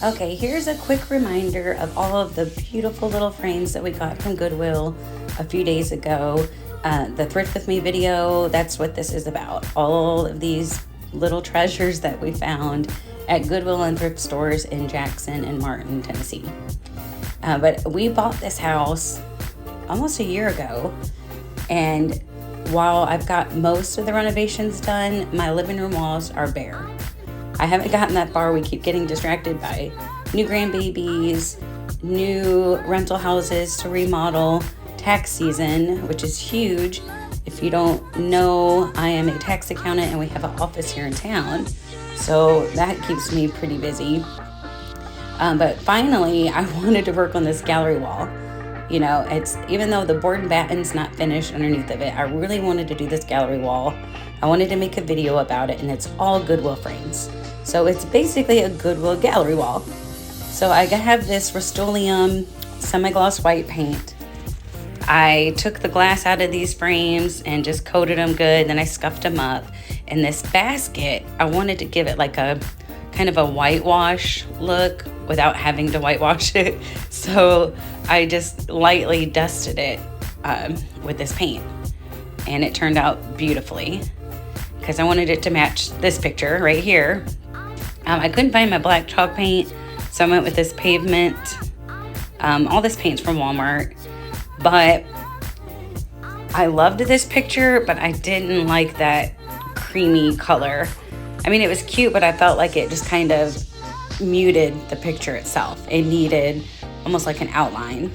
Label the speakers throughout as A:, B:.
A: Okay, here's a quick reminder of all of the beautiful little frames that we got from Goodwill a few days ago. The Thrift With Me video, that's what this is about. All of these little treasures that we found at Goodwill and thrift stores in Jackson and Martin, Tennessee. But we bought this house almost a year ago, and while I've got most of the renovations done, my living room walls are bare. I haven't gotten that far. We keep getting distracted by new grandbabies, new rental houses to remodel, tax season, which is huge. If you don't know, I am a tax accountant and we have an office here in town, so that keeps me pretty busy. But finally, I wanted to work on this gallery wall. You know, it's even though the board and batten's not finished underneath of it, I really wanted to do this gallery wall. I wanted to make a video about it, and it's all Goodwill frames. So it's basically a Goodwill gallery wall. So I have this Rust-Oleum semi-gloss white paint. I took the glass out of these frames and just coated them good. Then I scuffed them up. In this basket, I wanted to give it like a kind of a whitewash look without having to whitewash it. So I just lightly dusted it with this paint. And it turned out beautifully because I wanted it to match this picture right here. I couldn't find my black chalk paint, so I went with this pavement. All this paint's from Walmart, but I loved this picture, but I didn't like that creamy color. I mean, it was cute, but I felt like it just kind of muted the picture itself. It needed almost like an outline.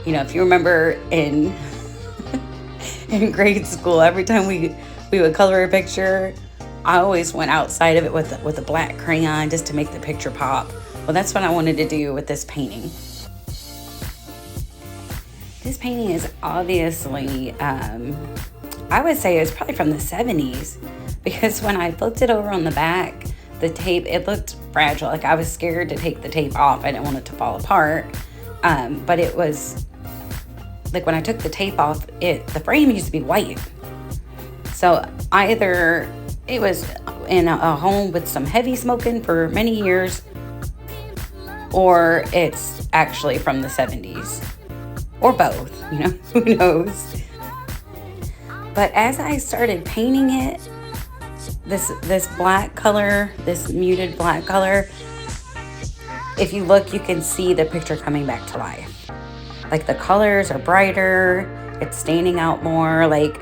A: You know, if you remember in in grade school, every time we would color a picture, I always went outside of it with a black crayon just to make the picture pop. Well, that's what I wanted to do with this painting. This painting is obviously, I would say it's probably from the 70s, because when I flipped it over on the back, the tape, it looked fragile. Like I was scared to take the tape off. I didn't want it to fall apart. But it was, like when I took the tape off, the frame used to be white. So either it was in a home with some heavy smoking for many years, or it's actually from the 70s, or both, you know, who knows. But as I started painting it, this black color, this muted black color, if you look, you can see the picture coming back to life. Like the colors are brighter, it's standing out more. Like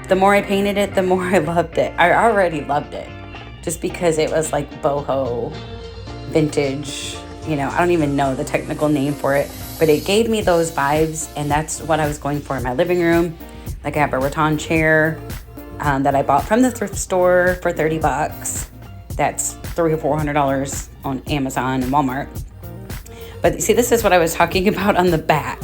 A: the more I painted it, the more I loved it. I already loved it just because it was like boho vintage, you know, I don't even know the technical name for it, but it gave me those vibes, and that's what I was going for in my living room. Like I have a rattan chair that I bought from the thrift store for $30. That's $300 or $400 on Amazon and Walmart. But see, this is what I was talking about on the back.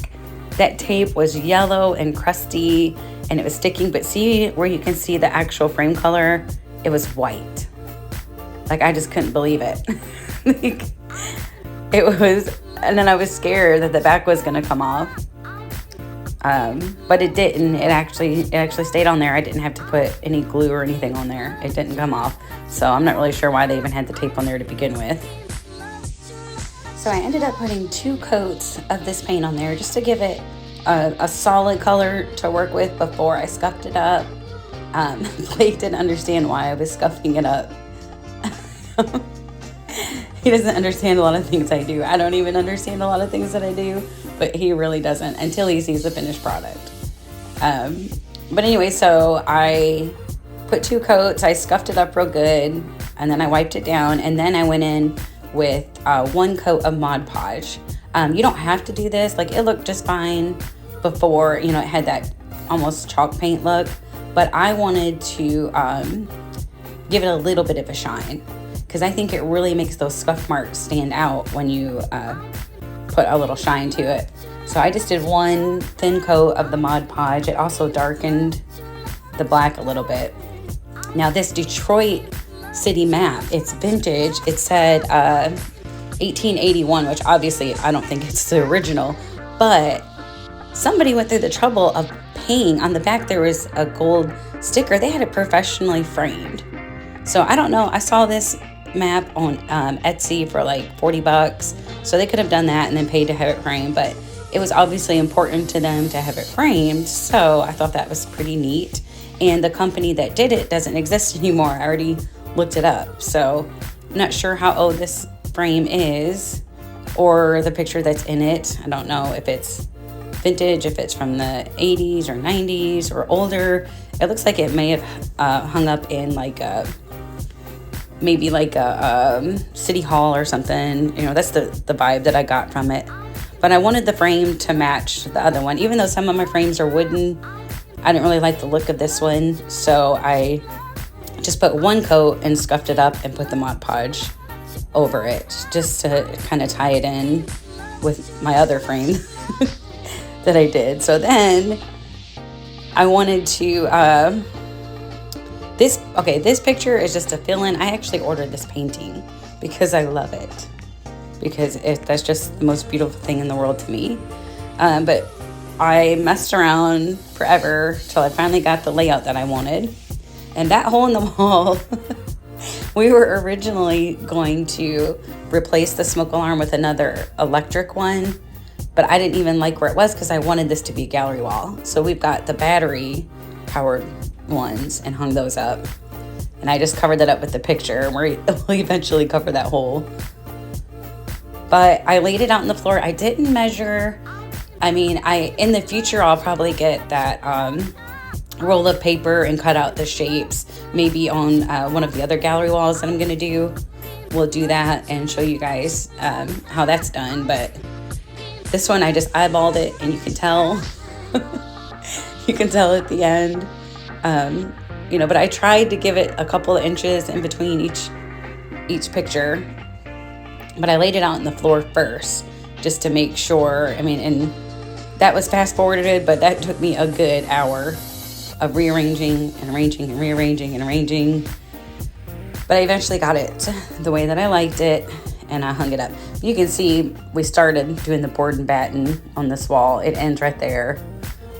A: That tape was yellow and crusty and it was sticking, but see where you can see the actual frame color? It was white. Like I just couldn't believe it. Like, it was, and then I was scared that the back was gonna come off. But it didn't. It actually stayed on there. I didn't have to put any glue or anything on there. It didn't come off. So I'm not really sure why they even had the tape on there to begin with. So I ended up putting 2 coats of this paint on there just to give it a solid color to work with before I scuffed it up. Blake didn't understand why I was scuffing it up. He doesn't understand a lot of things I do. I don't even understand a lot of things that I do, but he really doesn't until he sees the finished product. But anyway, so I put 2 coats, I scuffed it up real good, and then I wiped it down, and then I went in with 1 coat of Mod Podge. You don't have to do this. Like it looked just fine before, you know, it had that almost chalk paint look, but I wanted to give it a little bit of a shine, because I think it really makes those scuff marks stand out when you put a little shine to it. So I just did 1 thin coat of the Mod Podge. It also darkened the black a little bit. Now this Detroit city map, it's vintage. It said 1881, which obviously I don't think it's the original, but somebody went through the trouble of paying. On the back there was a gold sticker. They had it professionally framed. So I don't know. I saw this map on Etsy for like 40 bucks. So they could have done that and then paid to have it framed, but it was obviously important to them to have it framed. So I thought that was pretty neat. And the company that did it doesn't exist anymore. I already looked it up. So I'm not sure how old this frame is or the picture that's in it. I don't know if it's vintage, if it's from the 80s or 90s or older. It looks like it may have hung up in like maybe like a city hall or something. You know, that's the vibe that I got from it. But I wanted the frame to match the other one. Even though some of my frames are wooden, I didn't really like the look of this one. So I just put one coat and scuffed it up and put the Mod Podge over it, just to kind of tie it in with my other frame that I did. So then I wanted to, this picture is just a fill-in. I actually ordered this painting because I love it. Because that's just the most beautiful thing in the world to me. But I messed around forever till I finally got the layout that I wanted. And that hole in the wall, we were originally going to replace the smoke alarm with another electric one. But I didn't even like where it was because I wanted this to be a gallery wall. So we've got the battery powered ones and hung those up. And I just covered that up with the picture. We'll eventually cover that hole. But I laid it out on the floor. I didn't measure. I mean, in the future, I'll probably get that roll of paper and cut out the shapes. Maybe on one of the other gallery walls that I'm gonna do. We'll do that and show you guys how that's done. But this one, I just eyeballed it, and you can tell. You can tell at the end. You know, but I tried to give it a couple of inches in between each picture. But I laid it out on the floor first, just to make sure. I mean, and that was fast forwarded, but that took me a good hour of rearranging and arranging and rearranging and arranging. But I eventually got it the way that I liked it, and I hung it up. You can see we started doing the board and batten on this wall. It ends right there.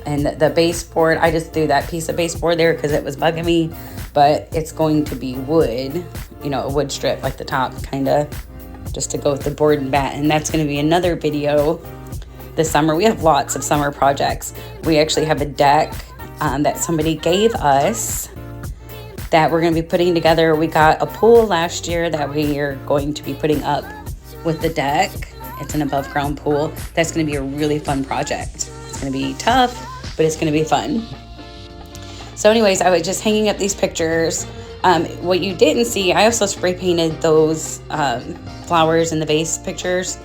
A: And the baseboard, I just threw that piece of baseboard there because it was bugging me, but it's going to be wood, you know, a wood strip like the top, kind of, just to go with the board and batten. And that's going to be another video this summer. We have lots of summer projects. We actually have a deck that somebody gave us that we're going to be putting together. We got a pool last year that we are going to be putting up with the deck. It's an above ground pool. That's going to be a really fun project. It's going to be tough, but it's going to be fun. So anyways, I was just hanging up these pictures. What you didn't see, I also spray painted those flowers in the vase pictures.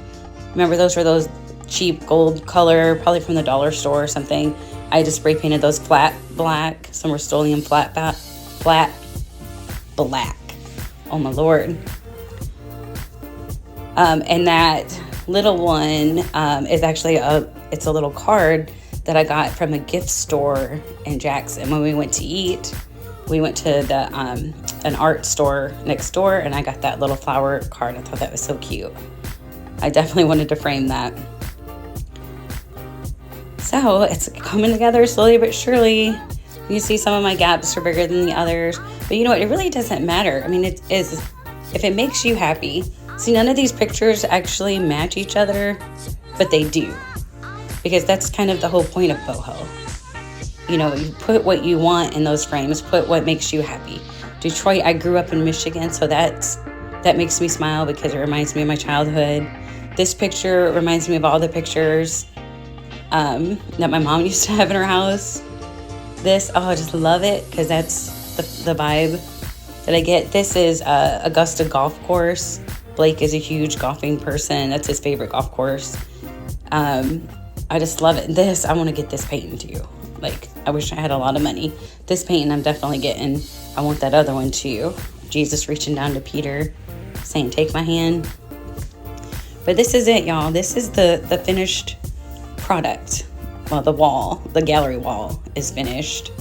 A: Remember, those were those cheap gold color, probably from the dollar store or something. I just spray painted those flat black. Some Rust-Oleum flat black. Oh my Lord. And that little one is actually it's a little card that I got from a gift store in Jackson. When we went to eat, we went to the an art store next door, and I got that little flower card. I thought that was so cute. I definitely wanted to frame that. So it's coming together slowly but surely. You see some of my gaps are bigger than the others, but you know what? It really doesn't matter. I mean, it is, if it makes you happy. See, none of these pictures actually match each other, but they do, because that's kind of the whole point of boho. You know, you put what you want in those frames, put what makes you happy. Detroit, I grew up in Michigan, so that makes me smile because it reminds me of my childhood. This picture reminds me of all the pictures that my mom used to have in her house. This, oh, I just love it because that's the vibe that I get. This is Augusta Golf Course. Blake is a huge golfing person. That's his favorite golf course. I just love it. This, I want to get this painting too. Like, I wish I had a lot of money. This painting I'm definitely getting. I want that other one too. Jesus reaching down to Peter saying, take my hand. But this is it, y'all. This is the finished product. Well, the gallery wall is finished.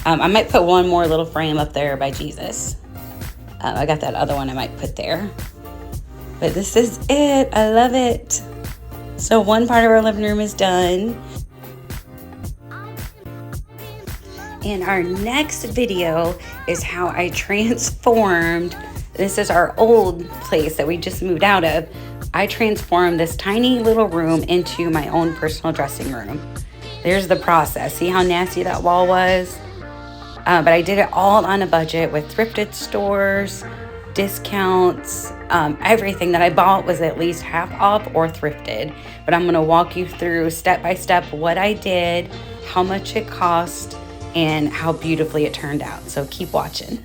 A: I might put one more little frame up there by Jesus. I got that other one I might put there. But this is it. I love it. So one part of our living room is done. And our next video is how I transformed This is our old place that we just moved out of. I transformed this tiny little room into my own personal dressing room. There's the process. See how nasty that wall was? But I did it all on a budget with thrifted stores, discounts. Everything that I bought was at least half off or thrifted. But I'm going to walk you through step by step what I did, how much it cost, and how beautifully it turned out. So keep watching.